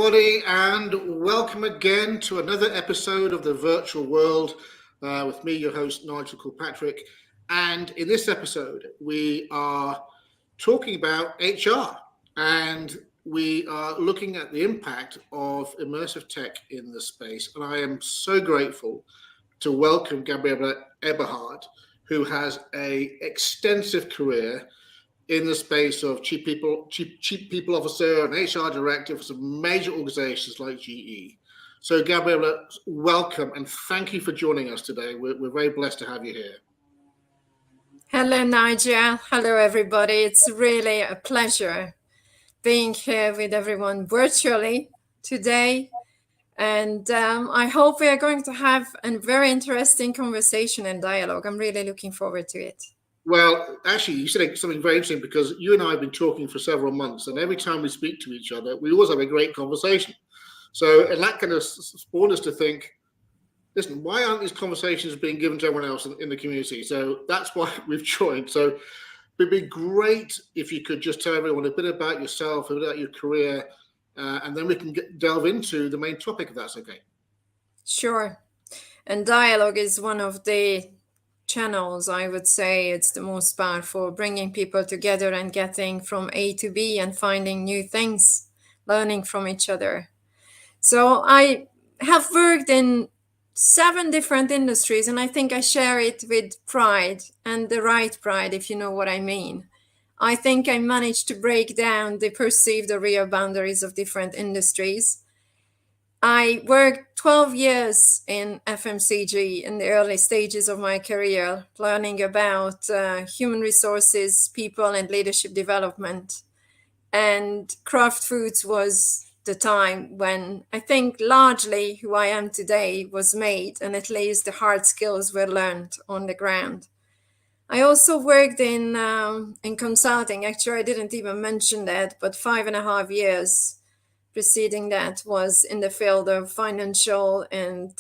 everybody, and welcome again to another episode of the Virtual World with me, your host, Nigel Kilpatrick. And in this episode, we are talking about HR, and we are looking at the impact of immersive tech in the space. And I am so grateful to welcome Gabriella Eberhardt, who has an extensive career in the space of chief people officer and HR director for some major organizations like GE. So Gabriella, welcome and thank you for joining us today. We're very blessed to have you here. Hello, Nigel. Hello, everybody. It's really a pleasure being here with everyone virtually today. And I hope we are going to have a very interesting conversation and dialogue. I'm really looking forward to it. Well, actually, you said something very interesting because you and I have been talking for several months, and every time we speak to each other, we always have a great conversation. So, and that kind of spawned us to think, listen, why aren't these conversations being given to everyone else in the community? So that's why we've joined. So it'd be great if you could just tell everyone a bit about yourself, about your career, and then we can delve into the main topic, if that's okay. Sure. And dialogue is one of the channels, I would say it's the most powerful, bringing people together and getting from A to B and finding new things, learning from each other. So I have worked in 7 different industries, and I think I share it with pride, and the right pride, if you know what I mean. I think I managed to break down the perceived or real boundaries of different industries. I worked 12 years in FMCG in the early stages of my career, learning about human resources, people, and leadership development. And Kraft Foods was the time when I think largely who I am today was made, and at least the hard skills were learned on the ground. I also worked in consulting. Actually, I didn't even mention that, but 5.5 years preceding that was in the field of financial and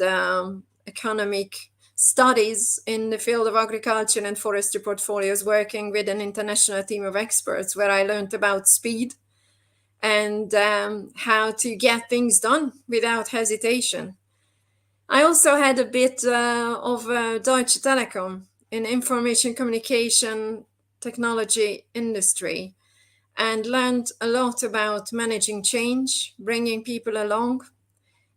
economic studies in the field of agriculture and forestry portfolios, working with an international team of experts where I learned about speed and how to get things done without hesitation. I also had a bit of Deutsche Telekom in information communication technology industry, and learned a lot about managing change, bringing people along,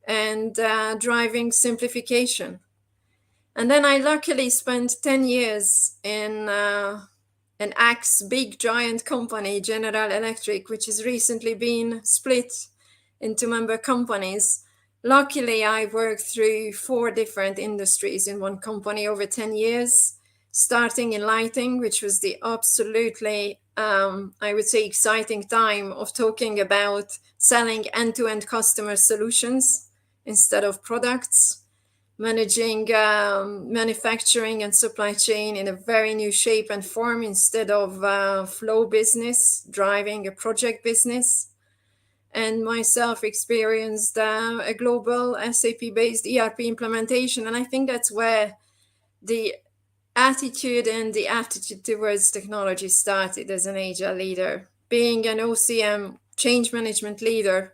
and driving simplification. And then I luckily spent 10 years in an big giant company, General Electric, which has recently been split into member companies. Luckily, I worked through 4 different industries in one company over 10 years, starting in lighting, which was the absolutely I would say exciting time of talking about selling end-to-end customer solutions instead of products, managing manufacturing and supply chain in a very new shape and form instead of flow business, driving a project business. And myself experienced a global SAP-based ERP implementation. And I think that's where the attitude and the aptitude towards technology started as an agile leader. Being an OCM change management leader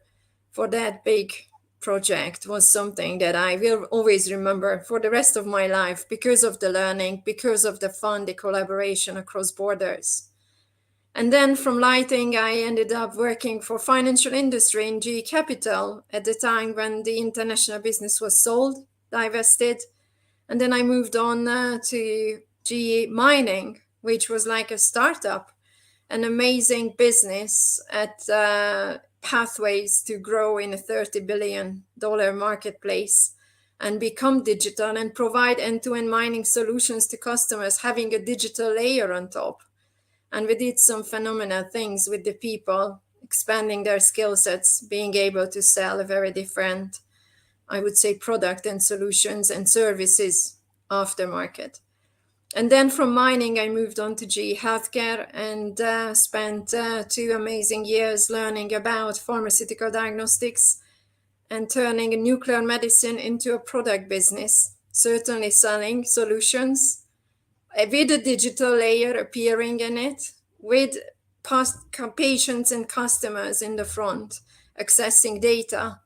for that big project was something that I will always remember for the rest of my life because of the learning, because of the fun, the collaboration across borders. And then from lighting, I ended up working for financial industry in GE Capital at the time when the international business was sold, divested. And then I moved on to GE Mining, which was like a startup, an amazing business at pathways to grow in a $30 billion marketplace and become digital and provide end-to-end mining solutions to customers, having a digital layer on top. And we did some phenomenal things with the people, expanding their skill sets, being able to sell a very different, I would say, product and solutions and services aftermarket. And then from mining, I moved on to GE Healthcare and spent 2 amazing years learning about pharmaceutical diagnostics and turning a nuclear medicine into a product business, certainly selling solutions with a digital layer appearing in it, with patients and customers in the front, accessing data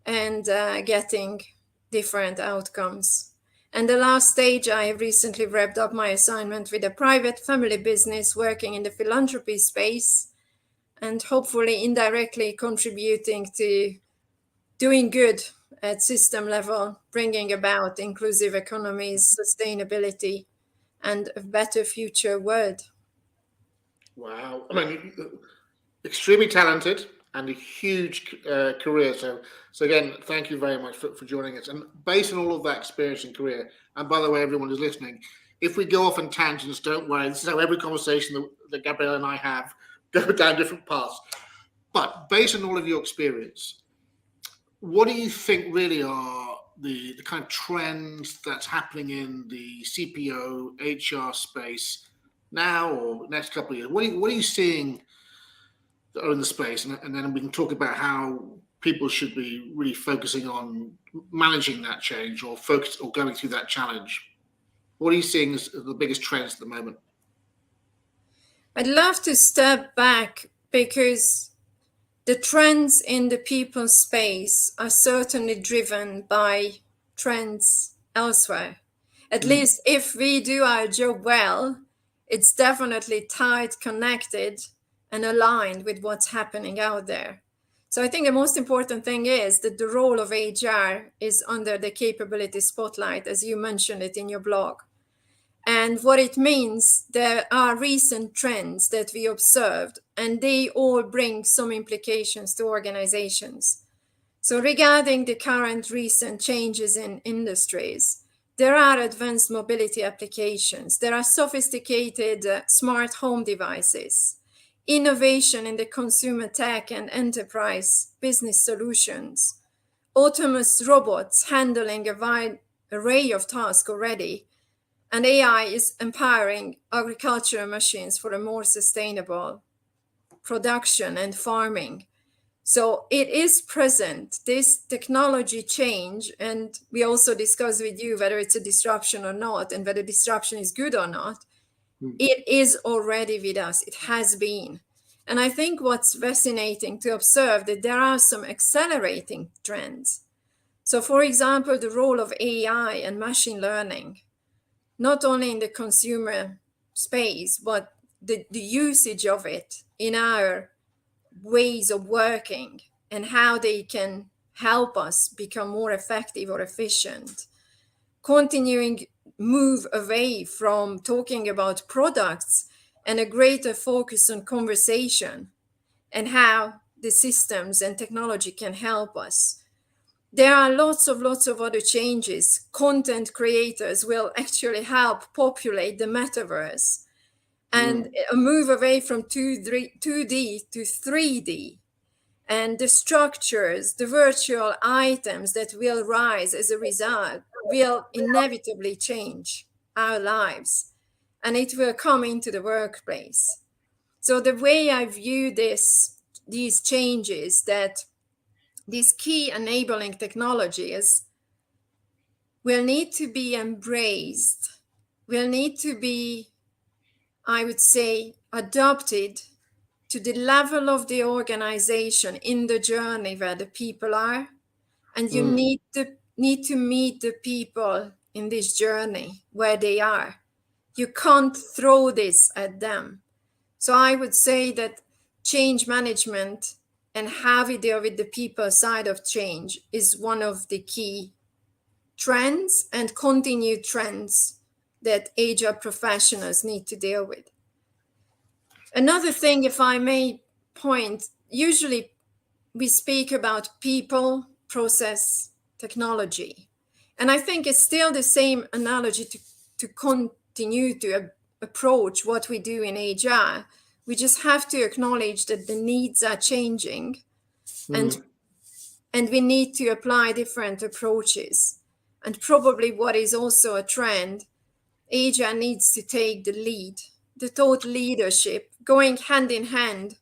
and getting different outcomes. And the last stage, I recently wrapped up my assignment with a private family business working in the philanthropy space and hopefully indirectly contributing to doing good at system level, bringing about inclusive economies, sustainability, and a better future world. Wow. I mean, extremely talented and a huge career. So again, thank you very much for joining us. And based on all of that experience and career, and by the way, everyone who's listening, if we go off on tangents, don't worry. This is how every conversation that Gabriella and I have go down different paths. But based on all of your experience, what do you think really are the kind of trends that's happening in the CPO HR space now or next couple of years? What are you seeing that are in the space, and then we can talk about how people should be really focusing on managing that change or going through that challenge. What are you seeing as the biggest trends at the moment? I'd love to step back because the trends in the people space are certainly driven by trends elsewhere. At least if we do our job well, it's definitely tied, connected, and aligned with what's happening out there. So I think the most important thing is that the role of HR is under the capability spotlight, as you mentioned it in your blog. And what it means, there are recent trends that we observed, and they all bring some implications to organizations. So regarding the current recent changes in industries, there are advanced mobility applications, there are sophisticated smart home devices, innovation in the consumer tech and enterprise business solutions, autonomous robots handling a wide array of tasks already, and AI is empowering agricultural machines for a more sustainable production and farming. So it is present, this technology change, and we also discuss with you whether it's a disruption or not, and whether disruption is good or not. It is already with us, it has been. And I think what's fascinating to observe that there are some accelerating trends. So for example, the role of AI and machine learning, not only in the consumer space, but the usage of it in our ways of working and how they can help us become more effective or efficient. Continuing move away from talking about products and a greater focus on conversation and how the systems and technology can help us. There are lots of other changes. Content creators will actually help populate the metaverse and a move away from 2D to 3D. And the structures, the virtual items that will rise as a result will inevitably change our lives, and it will come into the workplace. So the way I view these changes, that these key enabling technologies will need to be embraced, will need to be, I would say, adopted to the level of the organization in the journey where the people are. And you need to meet the people in this journey where they are. You can't throw this at them. So I would say that change management and how we deal with the people side of change is one of the key trends and continued trends that HR professionals need to deal with. Another thing, if I may point, usually we speak about people, process, technology. And I think it's still the same analogy to continue to approach what we do in HR. We just have to acknowledge that the needs are changing and we need to apply different approaches. And probably what is also a trend, HR needs to take the lead, the thought leadership, going hand in hand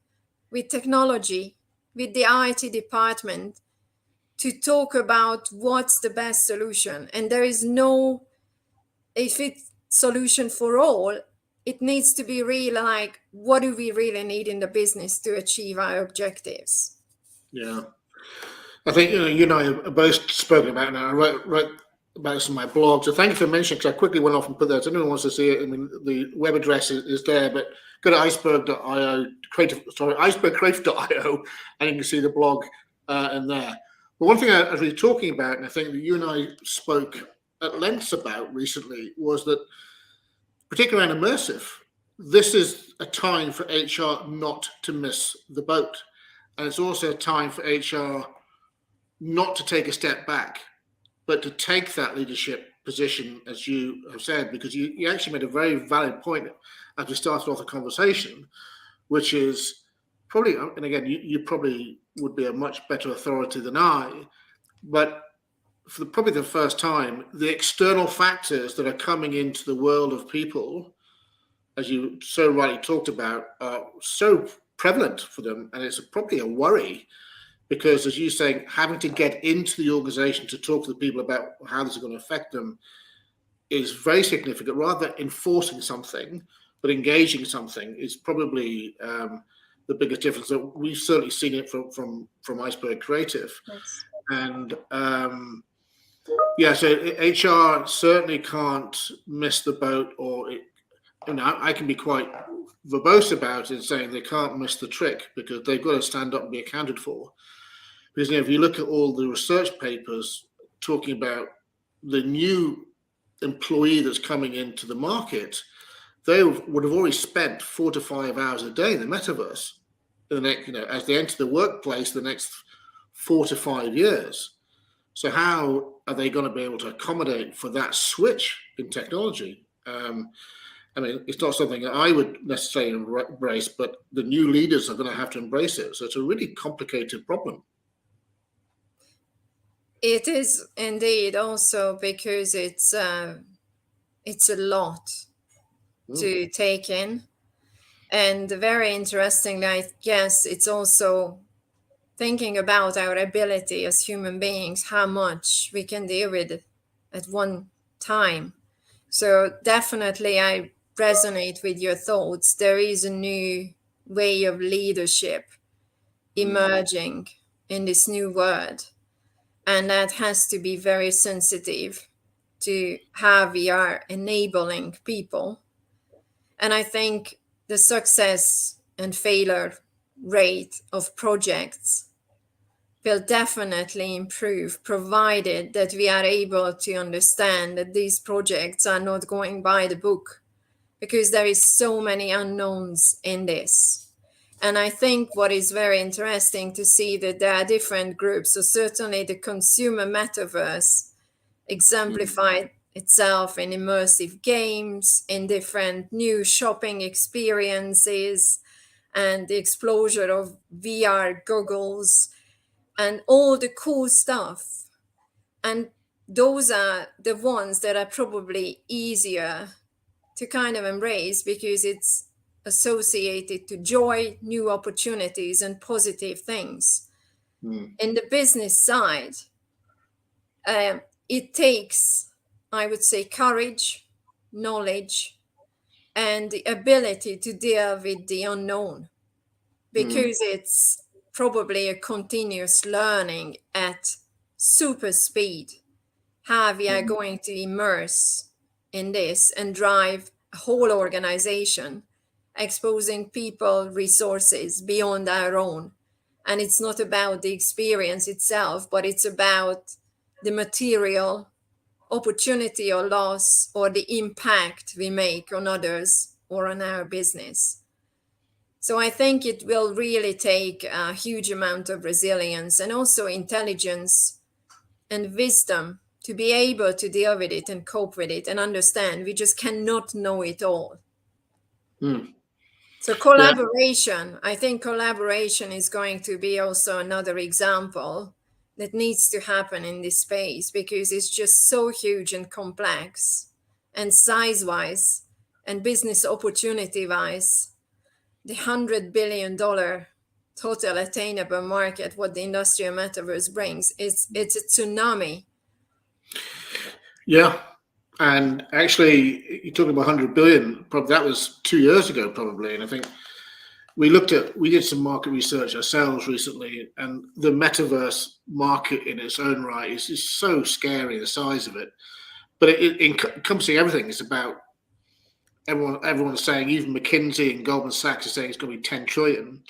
with technology, with the IT department, to talk about what's the best solution. And there is no a fit solution for all. It needs to be really like, what do we really need in the business to achieve our objectives? Yeah. I think you and I have both spoken about it, and I wrote about this in my blog. So thank you for mentioning, because I quickly went off and put that. If anyone wants to see it, I mean, the web address is there, but go to iceberg.io, icebergcreative.io, and you can see the blog in there. But one thing I was really talking about, and I think that you and I spoke at length about recently, was that, particularly around immersive, this is a time for HR not to miss the boat. And it's also a time for HR not to take a step back, but to take that leadership position, as you have said, because you actually made a very valid point as we started off the conversation, which is probably, and again, you probably would be a much better authority than I, but for probably the first time, the external factors that are coming into the world of people, as you so rightly talked about, are so prevalent for them, and it's probably a worry. Because, as you say, having to get into the organization to talk to the people about how this is going to affect them is very significant. Rather than enforcing something, but engaging something is probably the biggest difference. So we've certainly seen it from Iceberg Creative. Yes. And so HR certainly can't miss the boat, or I can be quite verbose about it, saying they can't miss the trick, because they've got to stand up and be accounted for. Because if you look at all the research papers talking about the new employee that's coming into the market, they would have already spent 4 to 5 hours a day in the metaverse in the next, as they enter the workplace the next 4 to 5 years. So how are they going to be able to accommodate for that switch in technology? I mean, it's not something that I would necessarily embrace, but the new leaders are going to have to embrace it. So it's a really complicated problem. It is indeed, also because it's a lot to take in. And very interestingly, I guess it's also thinking about our ability as human beings, how much we can deal with at one time. So definitely I resonate with your thoughts. There is a new way of leadership emerging in this new world. And that has to be very sensitive to how we are enabling people. And I think the success and failure rate of projects will definitely improve, provided that we are able to understand that these projects are not going by the book, because there is so many unknowns in this. And I think what is very interesting to see that there are different groups. So certainly the consumer metaverse exemplified itself in immersive games, in different new shopping experiences, and the explosion of VR goggles and all the cool stuff. And those are the ones that are probably easier to kind of embrace, because it's associated to joy, new opportunities, and positive things. In the business side, it takes, I would say, courage, knowledge, and the ability to deal with the unknown, because it's probably a continuous learning at super speed, how we are going to immerse in this and drive a whole organization, exposing people, resources beyond our own. And it's not about the experience itself, but it's about the material opportunity or loss, or the impact we make on others or on our business. So I think it will really take a huge amount of resilience and also intelligence and wisdom to be able to deal with it and cope with it and understand. We just cannot know it all. So collaboration, I think collaboration is going to be also another example that needs to happen in this space, because it's just so huge and complex, and size-wise and business opportunity-wise, the $100 billion total attainable market, what the industrial metaverse brings, it's a tsunami. Yeah. And actually, you talking about 100 billion, probably that was 2 years ago, probably. And I think, we did some market research ourselves recently, and the metaverse market in its own right is so scary, the size of it. But it encompassing everything. It's about everyone's saying, even McKinsey and Goldman Sachs are saying it's going to be 10 trillion.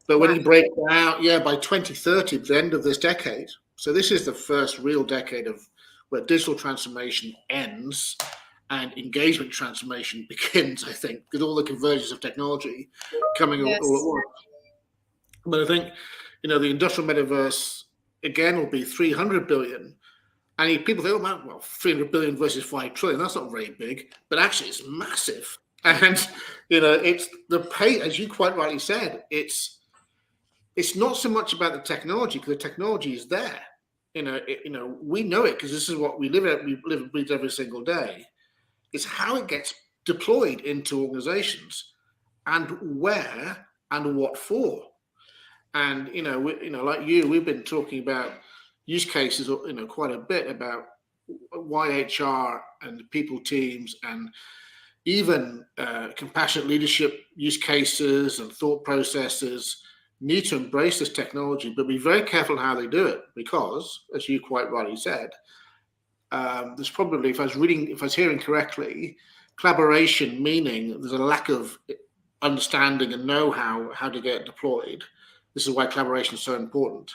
But when Wow. you break it out, yeah, by 2030, the end of this decade. So this is the first real decade of where digital transformation ends and engagement transformation begins, I think, with all the convergence of technology coming all at Yes. once. But I think, the industrial metaverse again will be 300 billion. And people think, oh man, well, 300 billion versus 5 trillion, that's not very big, but actually it's massive. And, it's the pay, as you quite rightly said, it's not so much about the technology, because the technology is there. We know it because this is what we live and breathe every single day. It's how it gets deployed into organizations, and where and what for. And like we've been talking about use cases, quite a bit about why HR and people teams and even compassionate leadership use cases and thought processes need to embrace this technology, but be very careful how they do it, because, as you quite rightly said, there's probably, if I was hearing correctly, collaboration, meaning there's a lack of understanding and know-how how to get deployed. This is why collaboration is so important,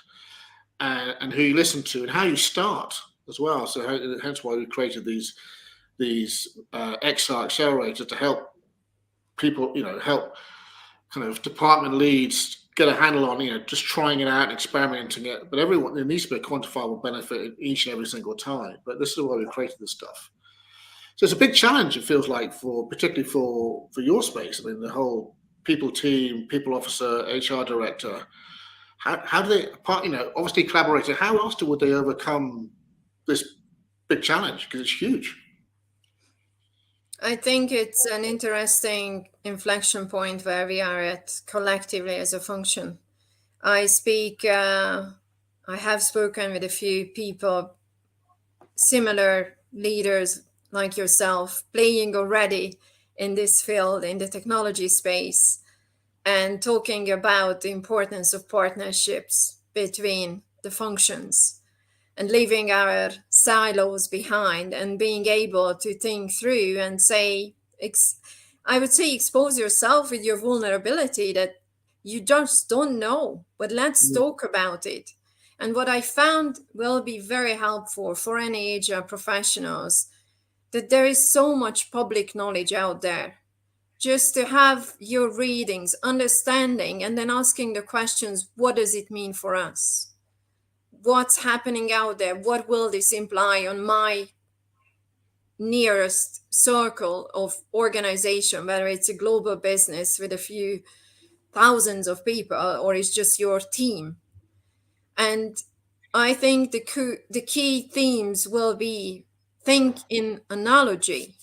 and who you listen to and how you start as well. So hence why we created these XR accelerators to help people, help kind of department leads get a handle on, just trying it out and experimenting it. But everyone, there needs to be a quantifiable benefit each and every single time. But this is why we created this stuff. So it's a big challenge, it feels like, particularly for your space. I mean, the whole people team, people officer, HR director. How do they, obviously collaborator, how else would they overcome this big challenge? Because it's huge. I think it's an interesting inflection point where we are at collectively as a function. I have spoken with a few people, similar leaders like yourself, playing already in this field, in the technology space, and talking about the importance of partnerships between the functions and leaving our silos behind and being able to think through and say, I would say, expose yourself with your vulnerability that you just don't know, but let's talk about it. And what I found will be very helpful for any HR professionals, that there is so much public knowledge out there. Just to have your readings, understanding, and then asking the questions, what does it mean for us? What's happening out there? What will this imply on my nearest circle of organization, whether it's a global business with a few thousands of people or it's just your team? And I think the key themes will be think in analogy.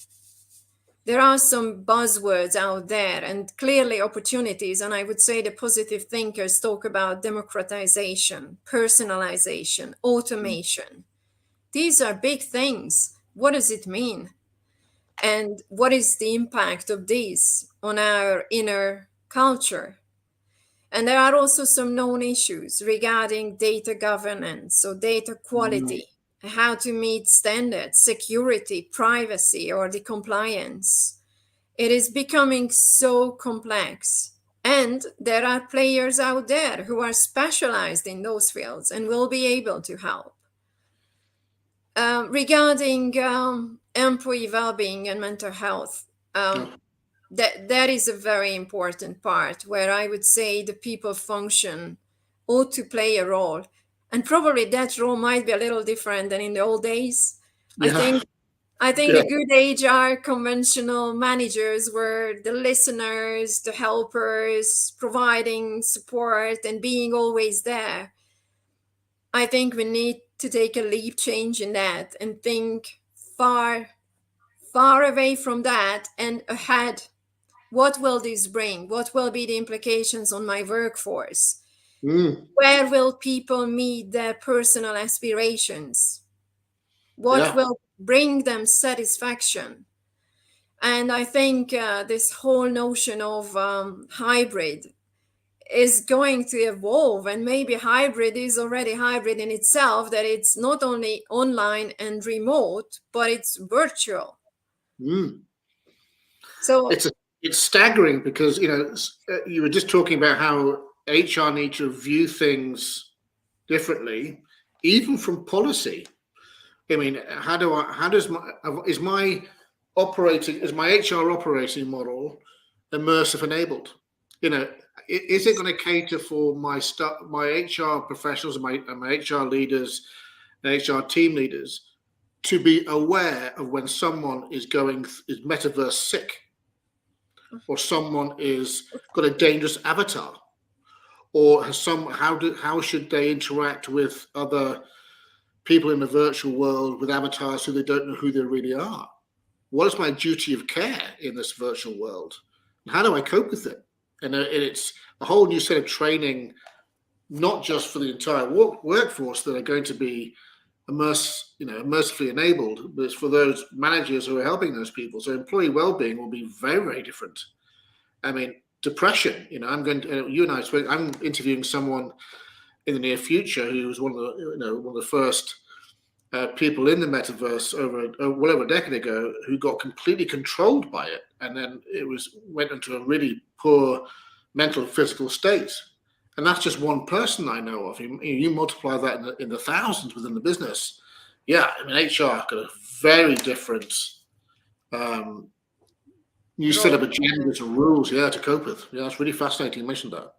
There are some buzzwords out there and clearly opportunities. And I would say the positive thinkers talk about democratization, personalization, automation. These are big things. What does it mean? And what is the impact of these on our inner culture? And there are also some known issues regarding data governance, so data quality, how to meet standards, security, privacy, or the compliance. It is becoming so complex. And there are players out there who are specialized in those fields and will be able to help. Regarding employee well-being and mental health, that is a very important part where I would say the people function ought to play a role. And probably that role might be a little different than in the old days. Yeah. I think the good HR conventional managers were the listeners, the helpers, providing support and being always there. I think we need to take a leap change in that and think far, far away from that and ahead. What will this bring? What will be the implications on my workforce? Where will people meet their personal aspirations? What will bring them satisfaction? And I think this whole notion of hybrid is going to evolve, and maybe hybrid is already hybrid in itself, that it's not only online and remote, but it's virtual. So It's staggering because, you were just talking about how HR need to view things differently, even from policy. I mean, is my HR operating model immersive enabled? Is it going to cater for my HR professionals and my HR leaders and HR team leaders to be aware of when someone is metaverse sick, or someone is got a dangerous avatar, or how should they interact with other people in the virtual world with avatars who they don't know who they really are? What is my duty of care in this virtual world? And how do I cope with it? And it's a whole new set of training, not just for the entire workforce that are going to be immersively enabled, but it's for those managers who are helping those people. So employee well-being will be very, very different. I mean, depression. You and I spoke. I'm interviewing someone in the near future who was one of the first people in the metaverse over a decade ago, who got completely controlled by it, and then went into a really poor mental and physical state. And that's just one person I know of. You multiply that in the thousands within the business. Yeah, I mean, HR got a very different new set of agendas and rules, to cope with. Yeah, it's really fascinating you mentioned that.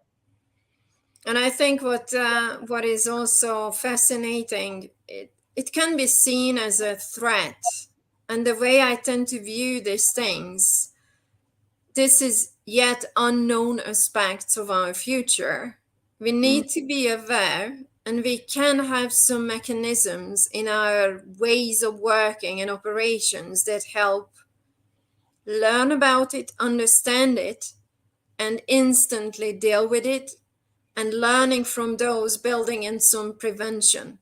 And I think what is also fascinating, it can be seen as a threat. And the way I tend to view these things, this is yet unknown aspects of our future. We need to be aware, and we can have some mechanisms in our ways of working and operations that help learn about it, understand it, and instantly deal with it, and learning from those, building in some prevention.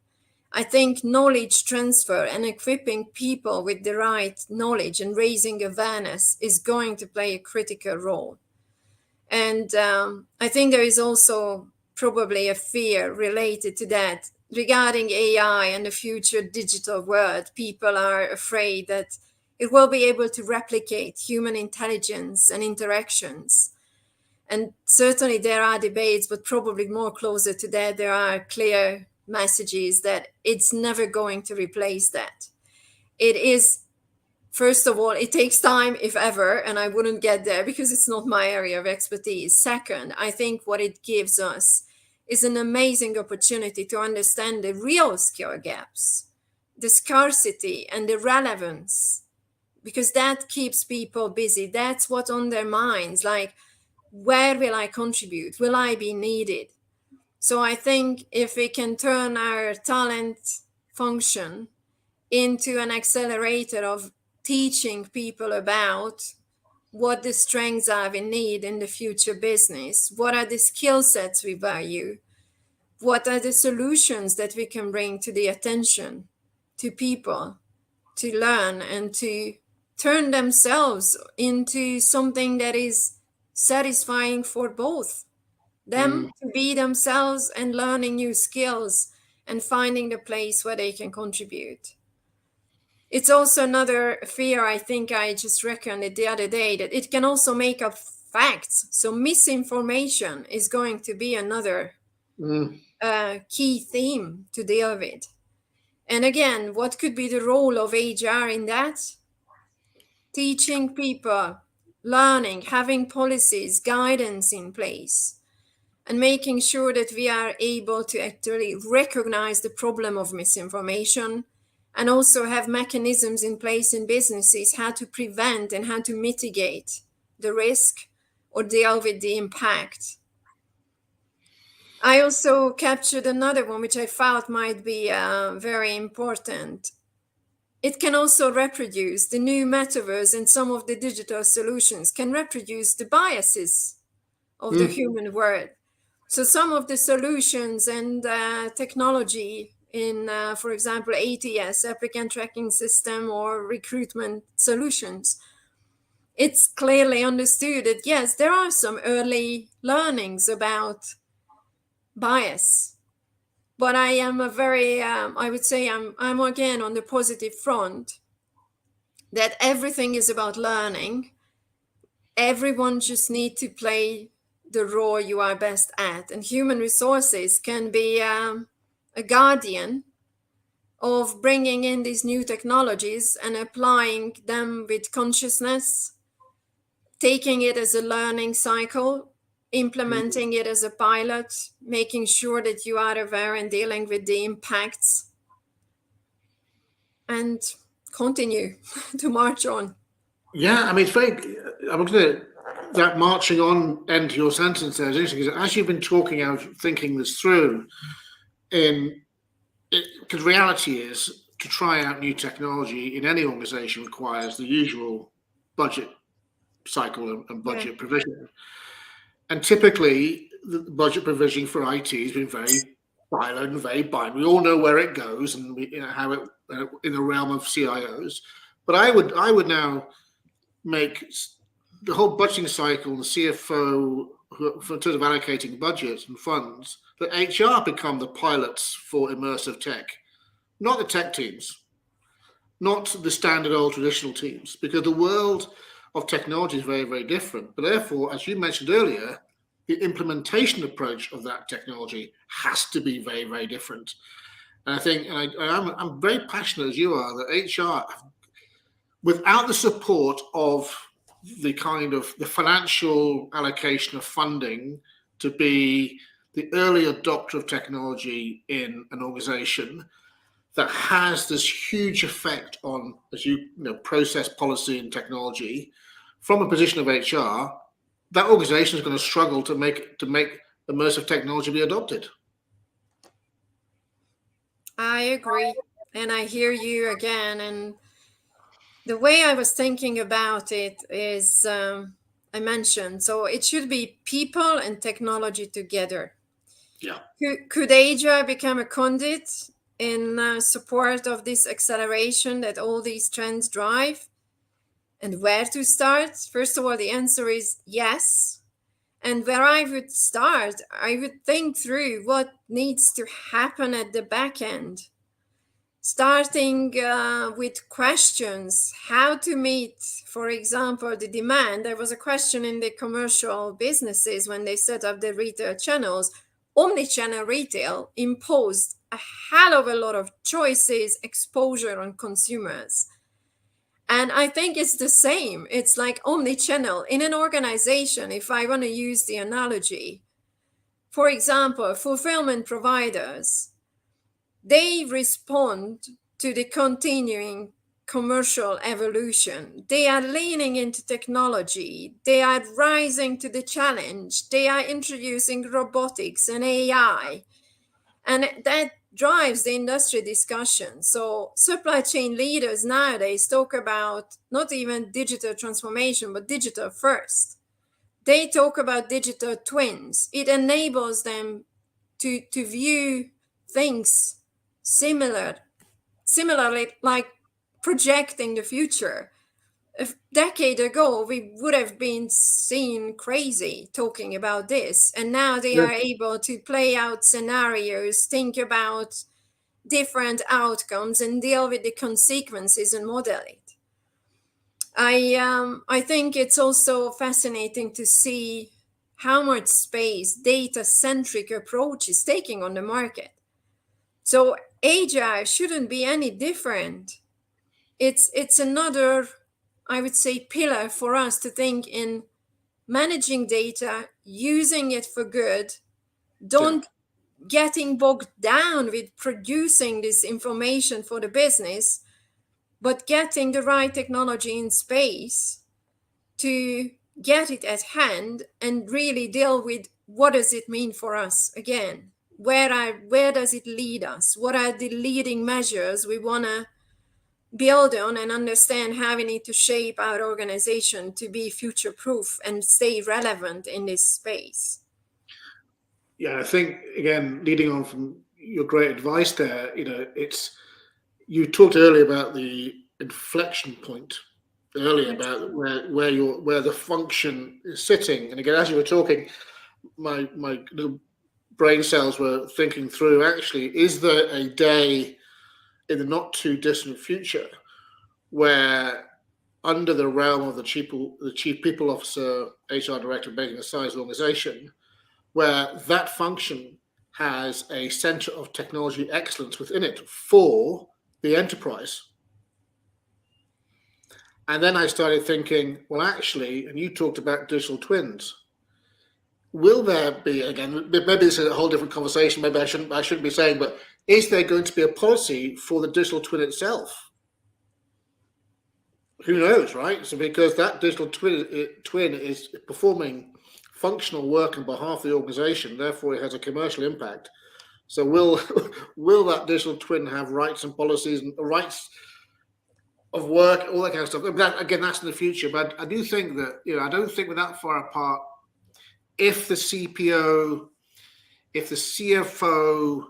I think knowledge transfer and equipping people with the right knowledge and raising awareness is going to play a critical role. And I think there is also probably a fear related to that regarding AI and the future digital world. People are afraid that it will be able to replicate human intelligence and interactions. And certainly there are debates, but probably more closer to that, there are clear messages that it's never going to replace that. It is, first of all, it takes time, if ever, and I wouldn't get there because it's not my area of expertise. Second, I think what it gives us is an amazing opportunity to understand the real skill gaps, the scarcity and the relevance, because that keeps people busy. That's what's on their minds. Like, where will I contribute? Will I be needed? So I think if we can turn our talent function into an accelerator of teaching people about what the strengths are we need in the future business, what are the skill sets we value, what are the solutions that we can bring to the attention to people to learn and to turn themselves into something that is satisfying for both them to be themselves and learning new skills and finding the place where they can contribute. It's also another fear, I think I just reckoned it the other day, that it can also make up facts. So misinformation is going to be another key theme to deal with. And again, what could be the role of HR in that? Teaching people, learning, having policies, guidance in place, and making sure that we are able to actually recognize the problem of misinformation, and also have mechanisms in place in businesses how to prevent and how to mitigate the risk or deal with the impact. I also captured another one which I felt might be very important. It can also reproduce the new metaverse, and some of the digital solutions can reproduce the biases of the human world. So some of the solutions and technology in, for example, ATS, applicant tracking system, or recruitment solutions, it's clearly understood that yes, there are some early learnings about bias, but I am a very, I would say I'm again on the positive front, that everything is about learning. Everyone just need to play the role you are best at, and human resources can be a guardian of bringing in these new technologies and applying them with consciousness, taking it as a learning cycle, implementing it as a pilot, making sure that you are aware and dealing with the impacts, and continue to march on. Yeah, I mean, it's very. I'm looking at that marching on end to your sentence there is interesting because as you've been talking out, thinking this through, because reality is to try out new technology in any organization requires the usual budget cycle and budget provision. And typically, the budget provision for IT has been very siloed and very binary. We all know where it goes and how it in the realm of CIOs. But I would now make the whole budgeting cycle, the CFO, in terms of allocating budgets and funds, that HR become the pilots for immersive tech, not the tech teams, not the standard old traditional teams, because the world of technology is very, very different. But therefore, as you mentioned earlier, the implementation approach of that technology has to be very, very different. And I think, and I'm very passionate as you are, that HR, without the support of the kind of the financial allocation of funding to be the early adopter of technology in an organization that has this huge effect on, as you know, process, policy, and technology, from a position of HR, that organization is going to struggle to make immersive technology be adopted. I agree, and I hear you again. And the way I was thinking about it is, I mentioned, so it should be people and technology together. Yeah. Could HR become a conduit in support of this acceleration that all these trends drive? And where to start? First of all, the answer is yes. And where I would start, I would think through what needs to happen at the back end. Starting with questions, how to meet, for example, the demand. There was a question in the commercial businesses when they set up their retail channels. Omnichannel retail imposed a hell of a lot of choices, exposure on consumers. And I think it's the same. It's like omnichannel in an organization. If I want to use the analogy, for example, fulfillment providers, they respond to the continuing commercial evolution. They are leaning into technology. They are rising to the challenge. They are introducing robotics and AI. And that drives the industry discussion. So supply chain leaders nowadays talk about not even digital transformation, but digital first. They talk about digital twins. It enables them to view things similarly, like projecting the future. A decade ago, we would have been seen crazy talking about this. And now they are able to play out scenarios, think about different outcomes, and deal with the consequences and model it. I think it's also fascinating to see how much space data-centric approach is taking on the market. So HR shouldn't be any different. It's another, I would say, pillar for us to think in managing data, using it for good, don't getting bogged down with producing this information for the business, but getting the right technology in space to get it at hand and really deal with what does it mean for us again? Where does it lead us? What are the leading measures we want to build on and understand how we need to shape our organization to be future proof and stay relevant in this space? Yeah, I think, again, leading on from your great advice there, you talked earlier about the inflection point earlier about where the function is sitting. And again, as you were talking, my little brain cells were thinking through, actually, is there a day in the not too distant future where, under the realm of the chief people officer, HR director, making a size organization, where that function has a center of technology excellence within it for the enterprise? And then I started thinking, well, actually, and you talked about digital twins. Will there be, again, maybe this is a whole different conversation, maybe I shouldn't be saying, but is there going to be a policy for the digital twin itself? Who knows, right? So because that digital twin is performing functional work on behalf of the organization, therefore it has a commercial impact. So will that digital twin have rights and policies and rights of work, all that kind of stuff? Again, that's in the future, but I do think that, I don't think we're that far apart. If the CPO, if the CFO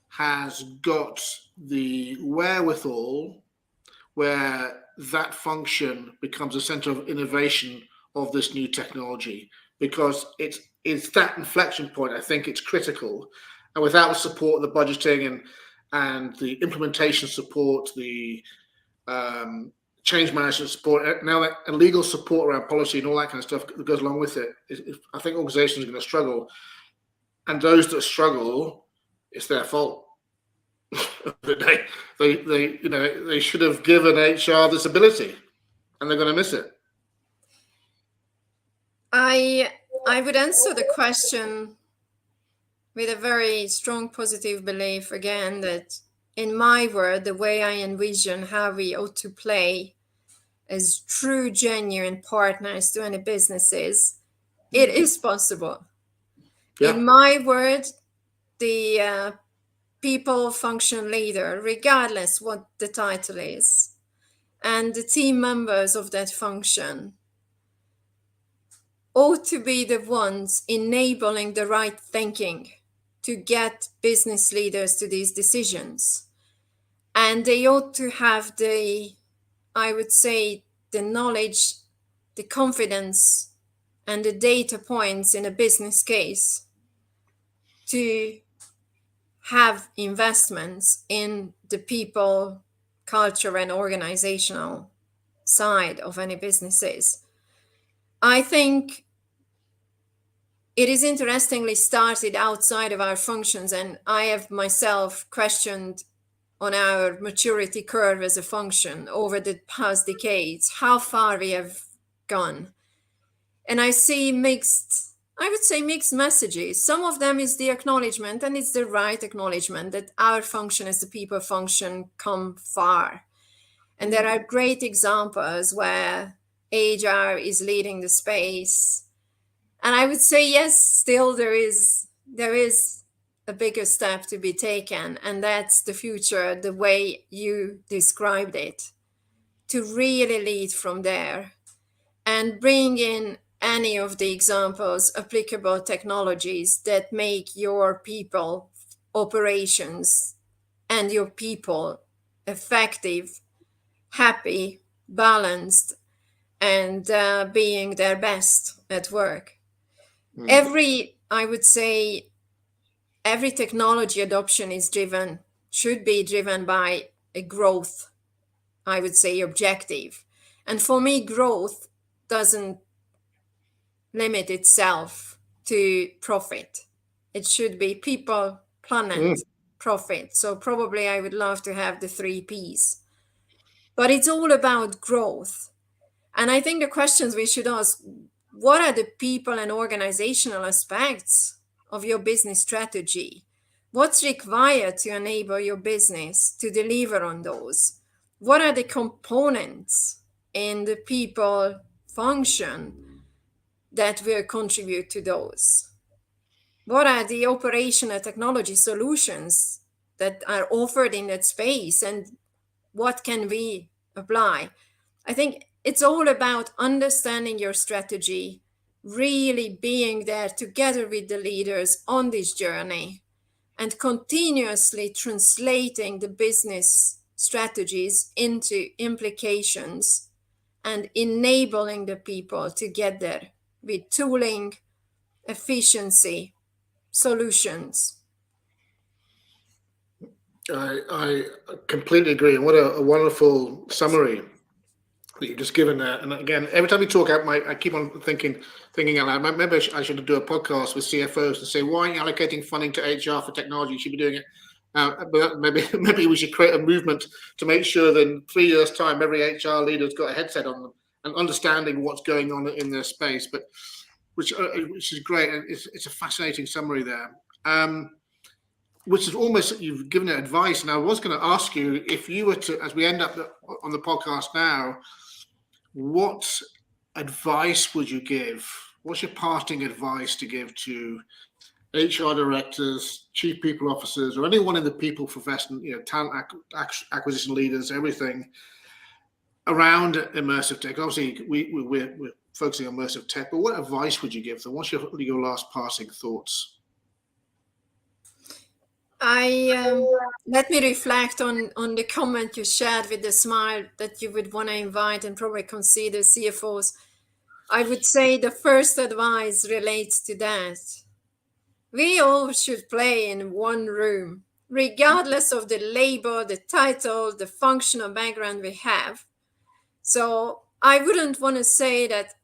has got the wherewithal where that function becomes a center of innovation of this new technology, because it's that inflection point. I think it's critical, and without the support, the budgeting and the implementation support, the change management support, now and legal support around policy and all that kind of stuff that goes along with it, I think organizations are going to struggle, and those that struggle, it's their fault. They should have given HR this ability, and they're going to miss it. I would answer the question with a very strong positive belief again that in my world, the way I envision how we ought to play as true, genuine partners to any businesses, it is possible. Yeah. In my word, the people function leader, regardless what the title is, and the team members of that function ought to be the ones enabling the right thinking to get business leaders to these decisions. And they ought to have I would say, the knowledge, the confidence, and the data points in a business case to have investments in the people, culture, and organizational side of any businesses. I think it is interestingly started outside of our functions, and I have myself questioned on our maturity curve as a function over the past decades, how far we have gone. And I see mixed messages. Some of them is the acknowledgement, and it's the right acknowledgement, that our function as the people function come far. And there are great examples where HR is leading the space. And I would say, yes, still there is a bigger step to be taken, and that's the future, the way you described it, to really lead from there and bring in any of the examples, applicable technologies that make your people operations and your people effective, happy, balanced, and being their best at work. I would say, every technology adoption should be driven by a growth, I would say, objective. And for me, growth doesn't limit itself to profit. It should be people, planet, profit. So probably I would love to have the 3 Ps. But it's all about growth. And I think the questions we should ask, what are the people and organizational aspects of your business strategy? What's required to enable your business to deliver on those? What are the components in the people function that will contribute to those? What are the operational technology solutions that are offered in that space, and what can we apply? I think it's all about understanding your strategy, really being there together with the leaders on this journey, and continuously translating the business strategies into implications and enabling the people to get there with tooling, efficiency, solutions. I completely agree. And what a wonderful summary that you've just given there. And again, every time we talk out, I keep on thinking out loud. Maybe I should do a podcast with CFOs to say, why aren't you allocating funding to HR for technology? You should be doing it. But maybe we should create a movement to make sure that in 3 years' time, every HR leader's got a headset on them and understanding what's going on in their space. But which is great. And it's a fascinating summary there. Which is almost, you've given it advice. And I was going to ask you, if you were to, as we end up on the podcast now, what advice would you give? What's your parting advice to give to HR directors, chief people officers, or anyone in the people profession, talent acquisition leaders, everything around immersive tech? Obviously, we're focusing on immersive tech, but what advice would you give them? What's your last passing thoughts? Let me reflect on the comment you shared with the smile that you would want to invite and probably consider CFOs. I would say the first advice relates to that. We all should play in one room, regardless of the label, the title, the functional background we have. So I wouldn't want to say that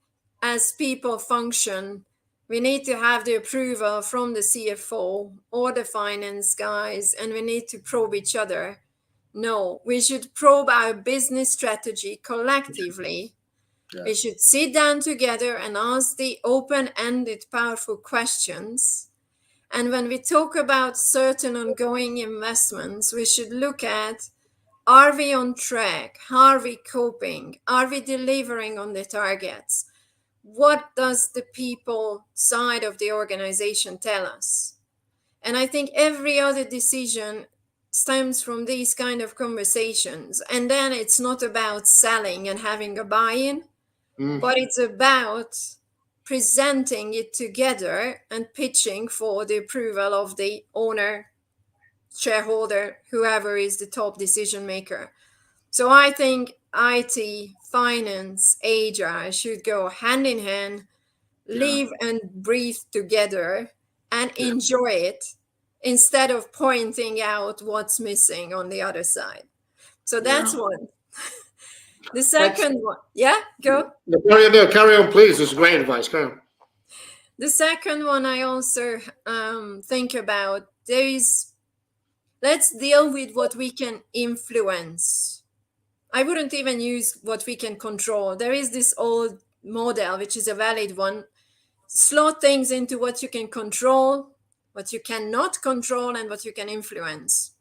as people function, we need to have the approval from the CFO or the finance guys, and we need to probe each other. No, we should probe our business strategy collectively. Yeah. We should sit down together and ask the open-ended, powerful questions. And when we talk about certain ongoing investments, we should look at, are we on track? How are we coping? Are we delivering on the targets? What does the people side of the organization tell us? And I think every other decision stems from these kind of conversations. And then it's not about selling and having a buy-in, but it's about presenting it together and pitching for the approval of the owner, shareholder, whoever is the top decision maker. So I think IT, finance, HR should go hand in hand, live and breathe together, and enjoy it instead of pointing out what's missing on the other side. So that's one. The second one, go. Carry on, please. This is great advice. Carry on. The second one I also think about, let's deal with what we can influence. I wouldn't even use what we can control. There is this old model, which is a valid one. Slot things into what you can control, what you cannot control, and what you can influence.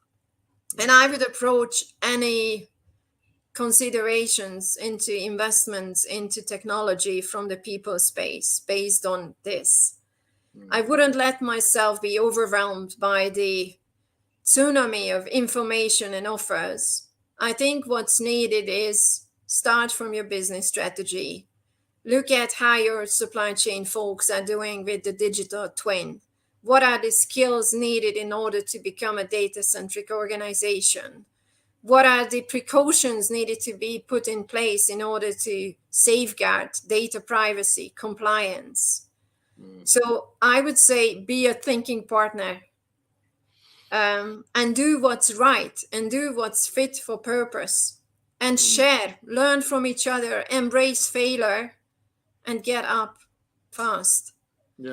And I would approach any considerations into investments into technology from the people space based on this. I wouldn't let myself be overwhelmed by the tsunami of information and offers. I think what's needed is start from your business strategy. Look at how your supply chain folks are doing with the digital twin. What are the skills needed in order to become a data-centric organization? What are the precautions needed to be put in place in order to safeguard data privacy, compliance? So I would say be a thinking partner. And do what's right and do what's fit for purpose and share, learn from each other, embrace failure, and get up fast.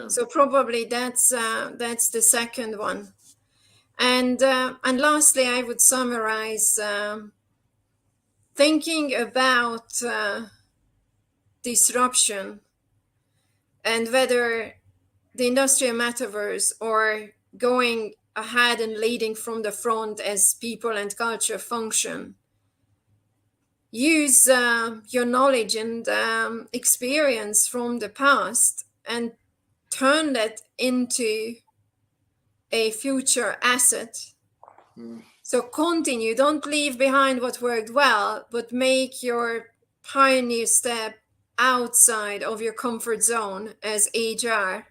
So probably that's the second one. And lastly, I would summarize thinking about disruption and whether the industrial metaverse or going ahead and leading from the front as people and culture function. Use your knowledge and experience from the past and turn that into a future asset. So continue, don't leave behind what worked well, but make your pioneer step outside of your comfort zone as HR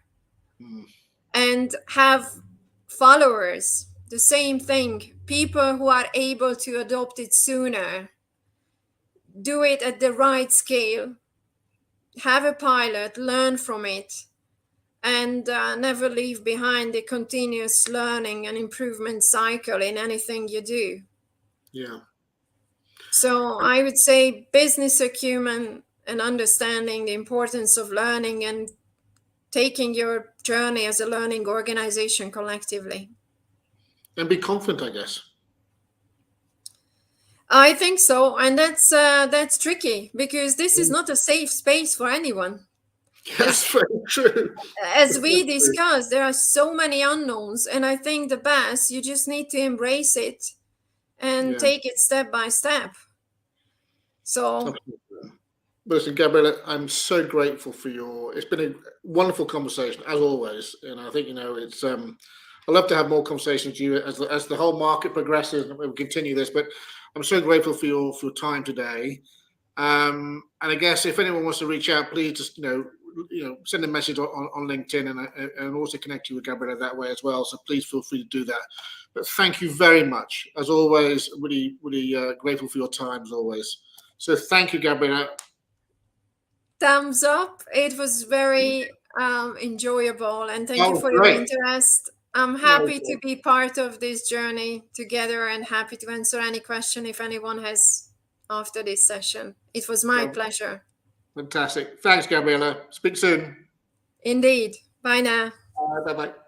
and have followers, the same thing, people who are able to adopt it sooner. do it at the right scale, have a pilot, learn from it, and never leave behind the continuous learning and improvement cycle in anything you do. Yeah. So I would say business acumen and understanding the importance of learning and taking your journey as a learning organization collectively. And be confident, I guess. I think so, and that's tricky because this is not a safe space for anyone. That's very true. As we discussed, there are so many unknowns, and I think the best, you just need to embrace it and take it step by step. So, listen, Gabriella, I'm so grateful for it's been a wonderful conversation as always, and I think it's I'd love to have more conversations with you as the whole market progresses, and we'll continue this. But I'm so grateful for your time today. And I guess if anyone wants to reach out, please just send a message on LinkedIn and also connect you with Gabriella that way as well. So please feel free to do that. But thank you very much, as always. Really, really grateful for your time as always. So thank you, Gabriella. Thumbs up. It was very enjoyable, and thank you for your interest. I'm happy to be part of this journey together and happy to answer any question if anyone has after this session. It was my pleasure. Fantastic. Thanks, Gabriella. Speak soon. Indeed. Bye now. Bye-bye.